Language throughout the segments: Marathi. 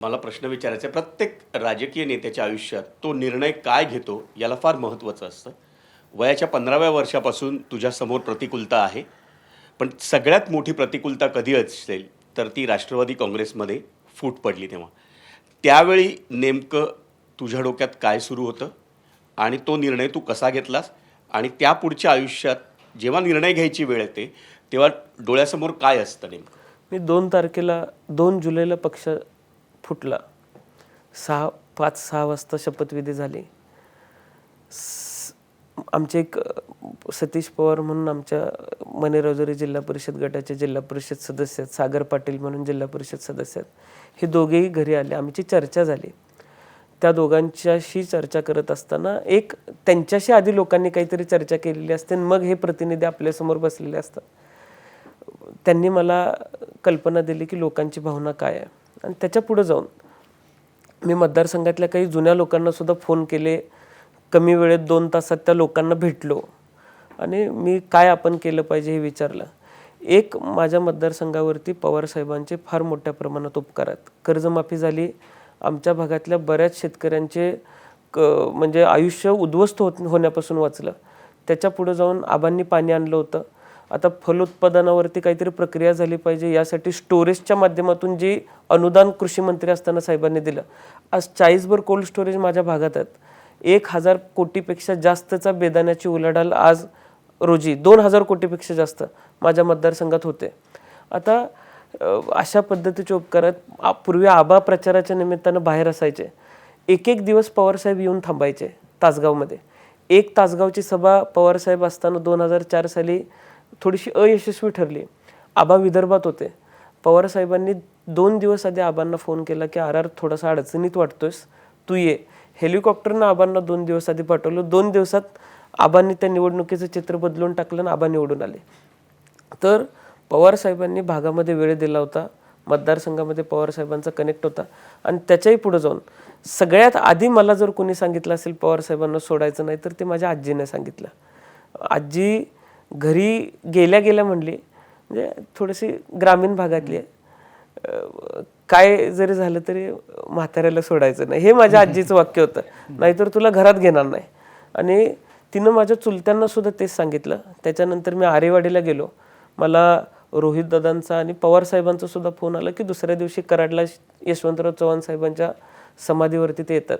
मला प्रश्न विचारायचा आहे, प्रत्येक राजकीय नेत्याच्या आयुष्यात तो निर्णय काय घेतो याला फार महत्त्वाचं असतं. वयाच्या 15व्या वर्षापासून तुझ्यासमोर प्रतिकूलता आहे. पण सगळ्यात मोठी प्रतिकूलता कधी असेल तर ती राष्ट्रवादी काँग्रेसमध्ये फूट पडली तेव्हा. त्यावेळी नेमकं तुझ्या डोक्यात काय सुरू होतं आणि तो निर्णय तू कसा घेतलास आणि त्यापुढच्या आयुष्यात जेव्हा निर्णय घ्यायची वेळ येते तेव्हा डोळ्यासमोर काय असतं नेमकं? मी 2 तारखेला 2 जुलैला पक्ष फुटला. 5-6 वाजता शपथविधी झाली. आमचे एक सतीश पवार म्हणून आमच्या मनेराजुरी जिल्हा परिषद गटाचे जिल्हा परिषद सदस्य आहेत, सागर पाटील म्हणून जिल्हा परिषद सदस्य आहेत. हे दोघेही घरी आले. आमची चर्चा झाली. त्या दोघांच्याशी चर्चा करत असताना एक त्यांच्याशी आधी लोकांनी काहीतरी चर्चा केलेली असते आणि मग हे प्रतिनिधी आपल्यासमोर बसलेले असतात. त्यांनी मला कल्पना दिली की लोकांची भावना काय आहे आणि त्याच्या पुढे जाऊन मी मतदारसंघातल्या काही जुन्या लोकांना सुद्धा फोन केले. कमी वेळेत 2 तासात त्या लोकांना भेटलो आणि मी काय आपण केलं पाहिजे हे विचारलं. एक माझ्या मतदारसंघावरती पवारसाहेबांचे फार मोठ्या प्रमाणात उपकार आहेत. कर्जमाफी झाली. आमच्या भागातल्या बऱ्याच शेतकऱ्यांचे म्हणजे आयुष्य उद्ध्वस्त होण्यापासून वाचलं. त्याच्या पुढे जाऊन आबांनी पाणी आणलं होतं. आता फलोत्पादनावरती काहीतरी प्रक्रिया झाली पाहिजे यासाठी स्टोरेजच्या माध्यमातून जी अनुदान कृषी मंत्री असताना साहेबांनी दिलं. आज 40भर कोल्ड स्टोरेज माझ्या भागात आहेत. 1000 कोटीपेक्षा जास्तचा बेदाण्याची उलाढाल आज रोजी 2000 कोटीपेक्षा जास्त माझ्या मतदारसंघात होते. आता अशा पद्धतीचे उपकार आहेत. पूर्वी आबा प्रचाराच्या निमित्तानं बाहेर असायचे. एक दिवस पवारसाहेब येऊन थांबायचे तासगावमध्ये. एक तासगावची सभा पवारसाहेब असताना 2004 साली थोडीशी अयशस्वी ठरली. आबा विदर्भात होते. पवारसाहेबांनी 2 दिवस आधी आबांना फोन केला की RR थोडासा अडचणीत वाटतोयस, तू ये. हेलिकॉप्टरनं आबांना 2 दिवस आधी पाठवलं. 2 दिवसात आबांनी त्या निवडणुकीचं चित्र बदलून टाकलं आणि आबा निवडून आले. तर पवारसाहेबांनी भागामध्ये वेळ दिला होता. मतदारसंघामध्ये पवारसाहेबांचा कनेक्ट होता आणि त्याच्याही पुढे जाऊन सगळ्यात आधी मला जर कोणी सांगितलं असेल पवारसाहेबांना सोडायचं नाही तर ते माझ्या आजीने सांगितलं. आजी घरी गेल्या म्हणली, म्हणजे थोडीशी ग्रामीण भागातली आहे, काय जरी झालं तरी म्हाताऱ्याला सोडायचं नाही, हे माझ्या आजीचं वाक्य होतं. नाहीतर तुला घरात घेणार नाही. आणि तिनं माझ्या चुलत्यांना सुद्धा तेच सांगितलं. त्याच्यानंतर मी आरेवाडीला गेलो. मला रोहित दादांचा आणि पवारसाहेबांचा सुद्धा फोन आला की दुसऱ्या दिवशी कराडला यशवंतराव चव्हाण साहेबांच्या समाधीवरती ते येतात.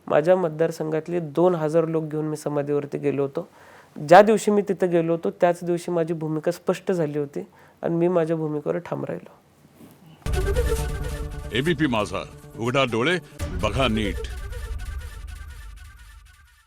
माझ्या मतदारसंघातले 2000 लोक घेऊन मी समाधीवरती गेलो होतो. ज्या दिवशी मी तिथं गेलो होतो त्याच दिवशी माझी भूमिका स्पष्ट झाली होती आणि मी माझ्या भूमिकेवर ठाम राहिलो. एबीपी माझा, उघडा डोळे बघा नीट.